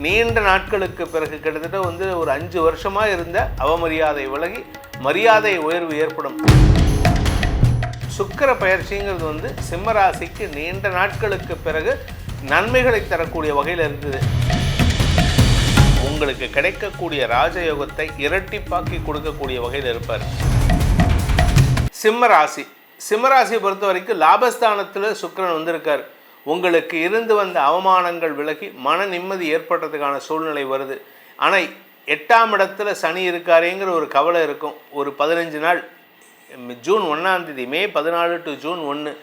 நீண்ட நாட்களுக்கு பிறகு கிட்டத்தட்ட ஒரு 5 வருஷமா இருந்த அவமரியாதை விலகி மரியாதை உயர்வு ஏற்படும். சுக்கிர பயிற்சிங்கிறது சிம்ம ராசிக்கு நீண்ட நாட்களுக்கு பிறகு நன்மைகளை தரக்கூடிய வகையில் இருந்தது. உங்களுக்கு கிடைக்கக்கூடிய ராஜயோகத்தை இரட்டிப்பாக்கி கொடுக்கக்கூடிய வகையில் இருப்பார். சிம்ம ராசியை பொறுத்த வரைக்கும் லாபஸ்தானத்தில் சுக்கிரன் வந்திருக்கார். உங்களுக்கு இருந்து வந்த அவமானங்கள் விலகி மன நிம்மதி ஏற்படுறதுக்கான சூழ்நிலை வருது. ஆனால் 8ஆம் இடத்துல சனி இருக்காரேங்கிற ஒரு கவலை இருக்கும். ஒரு 15 நாள், ஜூன் 1ஆம் தேதி, மே 14 டு ஜூன் 1,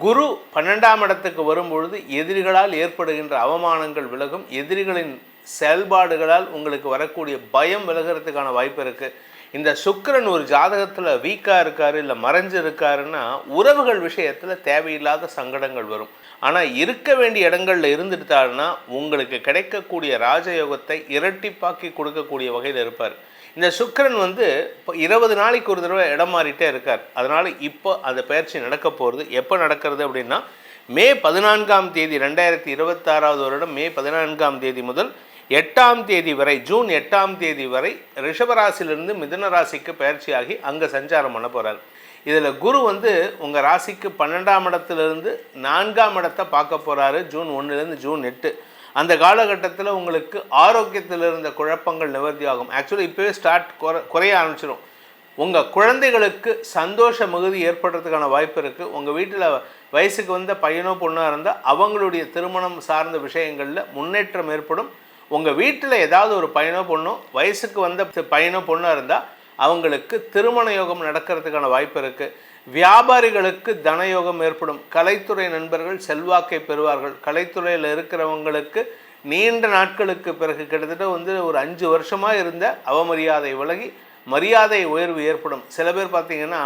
குரு 12ஆம் இடத்துக்கு வரும்பொழுது எதிரிகளால் ஏற்படுகின்ற அவமானங்கள் விலகும். எதிரிகளின் செயல்பாடுகளால் உங்களுக்கு வரக்கூடிய பயம் விலகிறதுக்கான வாய்ப்பு இருக்குது. இந்த சுக்கிரன் ஒரு ஜாதகத்தில் வீக்காக இருக்கார், இல்லை மறைஞ்சு இருக்காருன்னா உறவுகள் விஷயத்தில் தேவையில்லாத சங்கடங்கள் வரும். ஆனால் இருக்க வேண்டிய இடங்களில் இருந்துட்டாருன்னா உங்களுக்கு கிடைக்கக்கூடிய ராஜயோகத்தை இரட்டிப்பாக்கி கொடுக்கக்கூடிய வகையில் இருப்பார். இந்த சுக்கிரன் இப்போ 20 நாளைக்கு ஒரு தடவை இடம் மாறிட்டே இருக்கார். அதனால் இப்போ அந்த பயிற்சி நடக்க போகிறது. எப்போ நடக்கிறது அப்படின்னா மே 14ஆம் தேதி 2026 வருடம் மே 14ஆம் தேதி முதல் 8ஆம் தேதி வரை, ஜூன் 8ஆம் தேதி வரை ரிஷபராசிலிருந்து மிதுன ராசிக்கு பயிற்சியாகி அங்கே சஞ்சாரம் பண்ண போகிறார். இதில் குரு உங்கள் ராசிக்கு 12ஆம் இடத்துலேருந்து 4ஆம் இடத்தை பார்க்க போகிறாரு. ஜூன் 1லேருந்து ஜூன் 8. அந்த காலகட்டத்தில் உங்களுக்கு ஆரோக்கியத்தில் இருந்த குழப்பங்கள் நிவர்த்தி ஆகும். ஆக்சுவலி இப்போவே குறைய ஆரம்பிச்சிடும். உங்கள் குழந்தைகளுக்கு சந்தோஷ மிகுதி ஏற்படுறதுக்கான வாய்ப்பு இருக்குது. உங்கள் வீட்டில் வயசுக்கு வந்த பையனோ பொண்ணாக இருந்தால் அவங்களுடைய திருமணம் சார்ந்த விஷயங்களில் முன்னேற்றம் ஏற்படும். உங்கள் வீட்டில் ஏதாவது ஒரு பையனோ பொண்ணோ வயசுக்கு வந்த பையனோ பொண்ணாக இருந்தால் அவங்களுக்கு திருமண யோகம் நடக்கிறதுக்கான வாய்ப்பு இருக்குது. வியாபாரிகளுக்கு தனயோகம் ஏற்படும். கலைத்துறை நண்பர்கள் செல்வாக்கை பெறுவார்கள். கலைத்துறையில் இருக்கிறவங்களுக்கு நீண்ட நாட்களுக்கு பிறகு கிட்டத்தட்ட ஒரு 5 வருஷமாக இருந்த அவமரியாதை விலகி மரியாதை உயர்வு ஏற்படும். சில பேர் பார்த்திங்கன்னா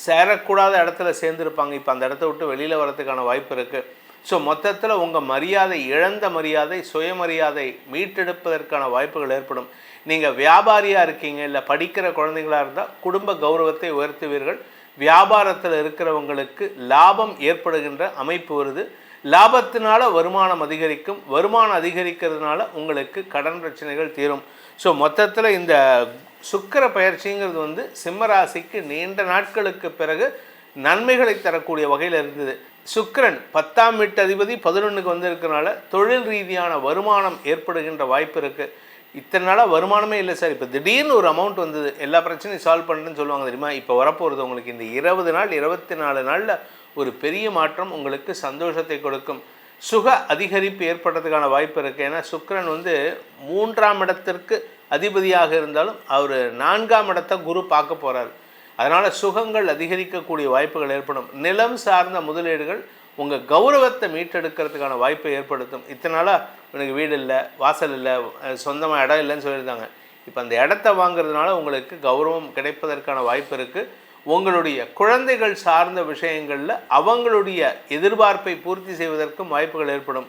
சேரக்கூடாத இடத்துல சேர்ந்துருப்பாங்க. இப்போ அந்த இடத்த விட்டு வெளியில் வரதுக்கான வாய்ப்பு இருக்குது. ஸோ மொத்தத்தில் உங்கள் மரியாதை, இழந்த மரியாதை, சுயமரியாதை மீட்டெடுப்பதற்கான வாய்ப்புகள் ஏற்படும். நீங்கள் வியாபாரியாக இருக்கீங்க, இல்லை படிக்கிற குழந்தைங்களாக இருந்தால் குடும்ப கௌரவத்தை உயர்த்துவீர்கள். வியாபாரத்தில் இருக்கிறவங்களுக்கு லாபம் ஏற்படுகின்ற அமைப்பு வருது. லாபத்தினால வருமானம் அதிகரிக்கும். வருமானம் அதிகரிக்கிறதுனால உங்களுக்கு கடன் பிரச்சனைகள் தீரும். ஸோ மொத்தத்தில் இந்த சுக்கிர பயிற்சிங்கிறது சிம்ம ராசிக்கு நீண்ட நாட்களுக்கு பிறகு நன்மைகளை தரக்கூடிய வகையில் இருந்தது. சுக்கிரன் 10ஆம் வீட்டு அதிபதி 11க்கு வந்திருக்கிறனால தொழில் ரீதியான வருமானம் ஏற்படுகின்ற வாய்ப்பு இருக்குது. இத்தனை நாளாக வருமானமே இல்லை சார், இப்போ திடீர்னு ஒரு அமௌண்ட் வந்தது, எல்லா பிரச்சனையும் சால்வ் பண்ணுறேன்னு சொல்லுவாங்க தெரியுமா. இப்போ வரப்போகிறது உங்களுக்கு இந்த 20 நாள் 24 நாளில் ஒரு பெரிய மாற்றம் உங்களுக்கு சந்தோஷத்தை கொடுக்கும். சுக அதிகரிப்பு ஏற்படுறதுக்கான வாய்ப்பு இருக்குது. ஏன்னா சுக்கிரன் 3ஆம் இடத்திற்கு அதிபதியாக இருந்தாலும் அவர் 4ஆம் இடத்தை குரு பார்க்க போகிறார். அதனால் சுகங்கள் அதிகரிக்கக்கூடிய வாய்ப்புகள் ஏற்படும். நிலம் சார்ந்த முதலீடுகள் உங்கள் கௌரவத்தை மீட்டெடுக்கிறதுக்கான வாய்ப்பை ஏற்படுத்தும். இத்தனை நாளாக எனக்கு வீடு இல்லை, வாசல் இல்லை, சொந்தமாக இடம் இல்லைன்னு சொல்லியிருந்தாங்க. இப்போ அந்த இடத்த வாங்குறதுனால உங்களுக்கு கௌரவம் கிடைப்பதற்கான வாய்ப்பு இருக்குது. உங்களுடைய குழந்தைகள் சார்ந்த விஷயங்களில் அவங்களுடைய எதிர்பார்ப்பை பூர்த்தி செய்வதற்கும் வாய்ப்புகள் ஏற்படும்.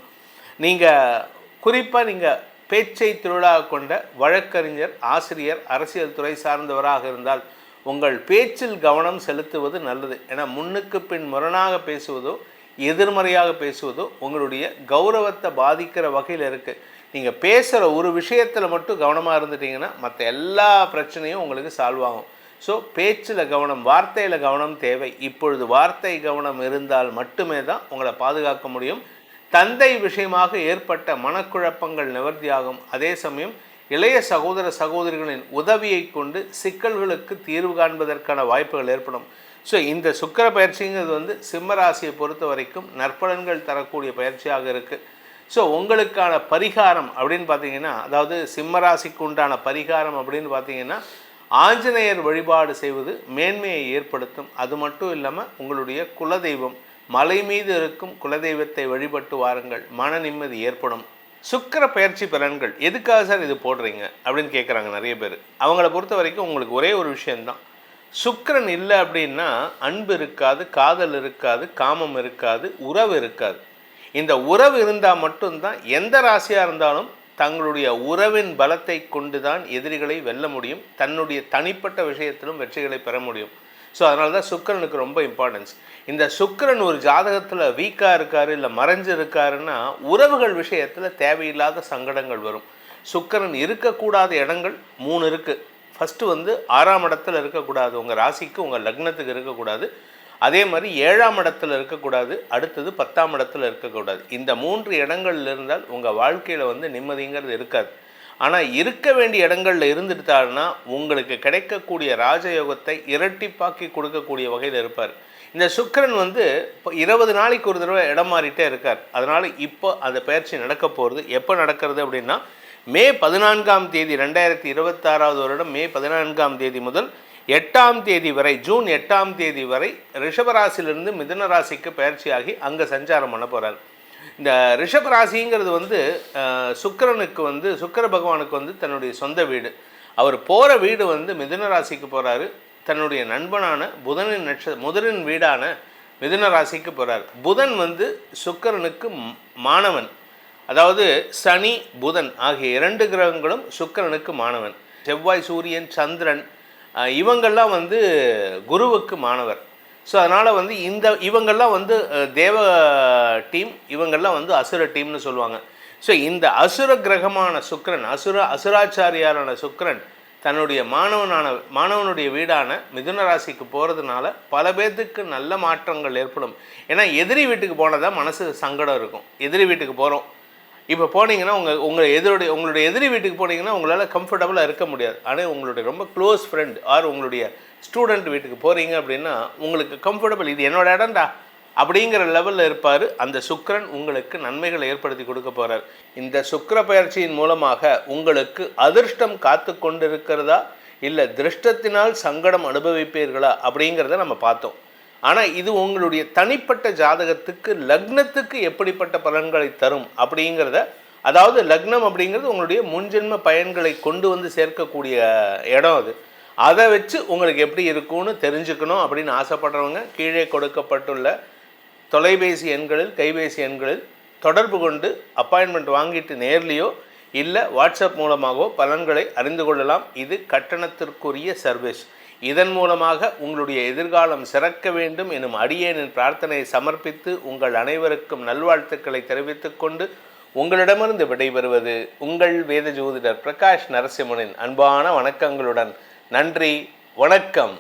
குறிப்பாக பேச்சை தொழிலாக கொண்ட வழக்கறிஞர், ஆசிரியர், அரசியல் துறை சார்ந்தவராக இருந்தால் உங்கள் பேச்சில் கவனம் செலுத்துவது நல்லது. ஏன்னா முன்னுக்கு பின் முரணாக பேசுவதோ எதிர்மறையாக பேசுவதோ உங்களுடைய கௌரவத்தை பாதிக்கிற வகையில் இருக்குது. நீங்கள் பேசுகிற ஒரு விஷயத்தில் மட்டும் கவனமாக இருந்துட்டிங்கன்னா மற்ற எல்லா பிரச்சனையும் உங்களுக்கு சால்வ் ஆகும். ஸோ பேச்சில் கவனம், வார்த்தையில் கவனம் தேவை. இப்பொழுது வார்த்தை கவனம் இருந்தால் மட்டுமே தான் உங்களை பாதுகாக்க முடியும். தந்தை விஷயமாக ஏற்பட்ட மனக்குழப்பங்கள் நிவர்த்தியாகும். அதே சமயம் இளைய சகோதர சகோதரிகளின் உதவியை கொண்டு சிக்கல்களுக்கு தீர்வு காண்பதற்கான வாய்ப்புகள் ஏற்படும். ஸோ இந்த சுக்கிர பயிற்சிங்கிறது சிம்ம ராசியை பொறுத்த வரைக்கும் நற்பலன்கள் தரக்கூடிய பயிற்சியாக இருக்குது. ஸோ உங்களுக்கான பரிகாரம் அப்படின்னு பார்த்தீங்கன்னா, அதாவது சிம்ம ராசிக்கு உண்டான பரிகாரம் அப்படின்னு பார்த்தீங்கன்னா, ஆஞ்சநேயர் வழிபாடு செய்வது மேன்மையை ஏற்படுத்தும். அது மட்டும் இல்லாமல் உங்களுடைய குலதெய்வம், மலை மீது இருக்கும் குலதெய்வத்தை வழிபட்டு வாருங்கள், மன நிம்மதி ஏற்படும். சுக்கிர பயிற்சி பலன்கள் எதுக்காக சார் இது போடுறீங்க அப்படின்னு கேட்குறாங்க நிறைய பேர். அவங்கள பொறுத்த வரைக்கும் உங்களுக்கு ஒரே ஒரு விஷயந்தான், சுக்கிரன் இல்லை அப்படின்னா அன்பு இருக்காது, காதல் இருக்காது, காமம் இருக்காது, உறவு இருக்காது. இந்த உறவு இருந்தால் மட்டும்தான் எந்த ராசியாக இருந்தாலும் தங்களுடைய உறவின் பலத்தை கொண்டு தான் எதிரிகளை வெல்ல முடியும். தன்னுடைய தனிப்பட்ட விஷயத்திலும் வெற்றிகளை பெற முடியும். ஸோ அதனால தான் சுக்கிரனுக்கு ரொம்ப இம்பார்ட்டன்ஸ். இந்த சுக்கிரன் ஒரு ஜாதகத்தில் வீக்காக இருக்கார் இல்லை மறைஞ்சு இருக்காருன்னா உறவுகள் விஷயத்தில் தேவையில்லாத சங்கடங்கள் வரும். சுக்கிரன் இருக்கக்கூடாத இடங்கள் 3 இருக்குது. ஃபஸ்ட்டு வந்து 6ஆம் இடத்துல இருக்கக்கூடாது, உங்கள் ராசிக்கு உங்கள் லக்னத்துக்கு இருக்கக்கூடாது. அதே மாதிரி 7ஆம் இடத்துல இருக்கக்கூடாது, அடுத்தது 10ஆம் இடத்துல இருக்கக்கூடாது. இந்த 3 இடங்கள்ல இருந்தால் உங்கள் வாழ்க்கையில் வந்து நிம்மதிங்கிறது இருக்காது. ஆனால் இருக்க வேண்டிய இடங்களில் இருந்துட்டாருன்னா உங்களுக்கு கிடைக்கக்கூடிய ராஜயோகத்தை இரட்டிப்பாக்கி கொடுக்கக்கூடிய வகையில் இருப்பார். இந்த சுக்கிரன் வந்து இப்போ 20 நாளைக்கு ஒரு தடவை இடம் மாறிட்டே இருக்கார். அதனால் இப்போ அந்த பயிற்சி நடக்க போகிறது. எப்போ நடக்கிறது அப்படின்னா மே 14ஆம் தேதி 2026 வருடம் மே 14ஆம் தேதி முதல் 8ஆம் தேதி வரை, ஜூன் 8ஆம் தேதி வரை ரிஷபராசிலிருந்து மிதுன ராசிக்கு பயிற்சியாகி அங்கே சஞ்சாரம் பண்ண போகிறார். இந்த ரிஷபராசிங்கிறது வந்து சுக்கிரனுக்கு வந்து சுக்கிர பகவானுக்கு வந்து தன்னுடைய சொந்த வீடு. அவர் போகிற வீடு வந்து மிதுன ராசிக்கு போகிறாரு. தன்னுடைய நண்பனான புதனின் வீடான மிதுன ராசிக்கு போகிறார். புதன் வந்து சுக்கிரனுக்கு மாணவன். அதாவது சனி புதன் ஆகிய 2 கிரகங்களும் சுக்கிரனுக்கு மாணவன். செவ்வாய் சூரியன் சந்திரன் இவங்கள்லாம் வந்து குருவுக்கு மாணவர். ஸோ அதனால் வந்து இவங்கள்லாம் வந்து தேவ டீம், இவங்கள்லாம் வந்து அசுர டீம்னு சொல்லுவாங்க. ஸோ இந்த அசுர கிரகமான சுக்கிரன், அசுராச்சாரியாரான சுக்கிரன் தன்னுடைய மாணவனுடைய வீடான மிதுன ராசிக்கு போகிறதுனால பல பேர்த்துக்கு நல்ல மாற்றங்கள் ஏற்படும். ஏன்னா எதிரி வீட்டுக்கு போனால் தான் மனசு சங்கடம் இருக்கும். எதிரி வீட்டுக்கு போகிறோம், இப்போ போனீங்கன்னா உங்களுடைய எதிரி வீட்டுக்கு போனீங்கன்னா உங்களால் கம்ஃபர்டபுளாக இருக்க முடியாது. ஆனால் உங்களுடைய ரொம்ப க்ளோஸ் ஃப்ரெண்ட் ஆர் உங்களுடைய ஸ்டூடெண்ட் வீட்டுக்கு போகிறீங்க அப்படின்னா உங்களுக்கு கம்ஃபர்டபுள், இது என்னோட இடம்டா அப்படிங்கிற லெவலில் இருப்பார். அந்த சுக்கிரன் உங்களுக்கு நன்மைகளை ஏற்படுத்தி கொடுக்க போகிறார். இந்த சுக்கிர பயிற்சியின் மூலமாக உங்களுக்கு அதிர்ஷ்டம் காத்து கொண்டிருக்கிறதா இல்லை திருஷ்டத்தினால் சங்கடம் அனுபவிப்பீர்களா அப்படிங்கிறத நம்ம பார்த்தோம். ஆனால் இது உங்களுடைய தனிப்பட்ட ஜாதகத்துக்கு லக்னத்துக்கு எப்படிப்பட்ட பலன்களை தரும் அப்படிங்கிறத, அதாவது லக்னம் அப்படிங்கிறது உங்களுடைய முன்ஜென்ம பயன்களை கொண்டு வந்து சேர்க்கக்கூடிய இடம் அது. அதை வச்சு உங்களுக்கு எப்படி இருக்கும்னு தெரிஞ்சுக்கணும் அப்படின்னு ஆசைப்படுறவங்க கீழே கொடுக்கப்பட்டுள்ள தொலைபேசி எண்களில் கைபேசி எண்களில் தொடர்பு கொண்டு அப்பாயின்மெண்ட் வாங்கிட்டு நேர்லேயோ இல்லை வாட்ஸ்அப் மூலமாகவோ பலன்களை அறிந்து கொள்ளலாம். இது கட்டணத்திற்குரிய சர்வீஸ். இதன் மூலமாக உங்களுடைய எதிர்காலம் சிறக்க வேண்டும் எனும் அடியேனின் பிரார்த்தனையை சமர்ப்பித்து உங்கள் அனைவருக்கும் நல்வாழ்த்துக்களை தெரிவித்துக் கொண்டு உங்களிடமிருந்து விடைபெறுவது உங்கள் வேத ஜோதிடர் பிரகாஷ் நரசிம்மனின் அன்பான வணக்கங்களுடன். நன்றி, வணக்கம்.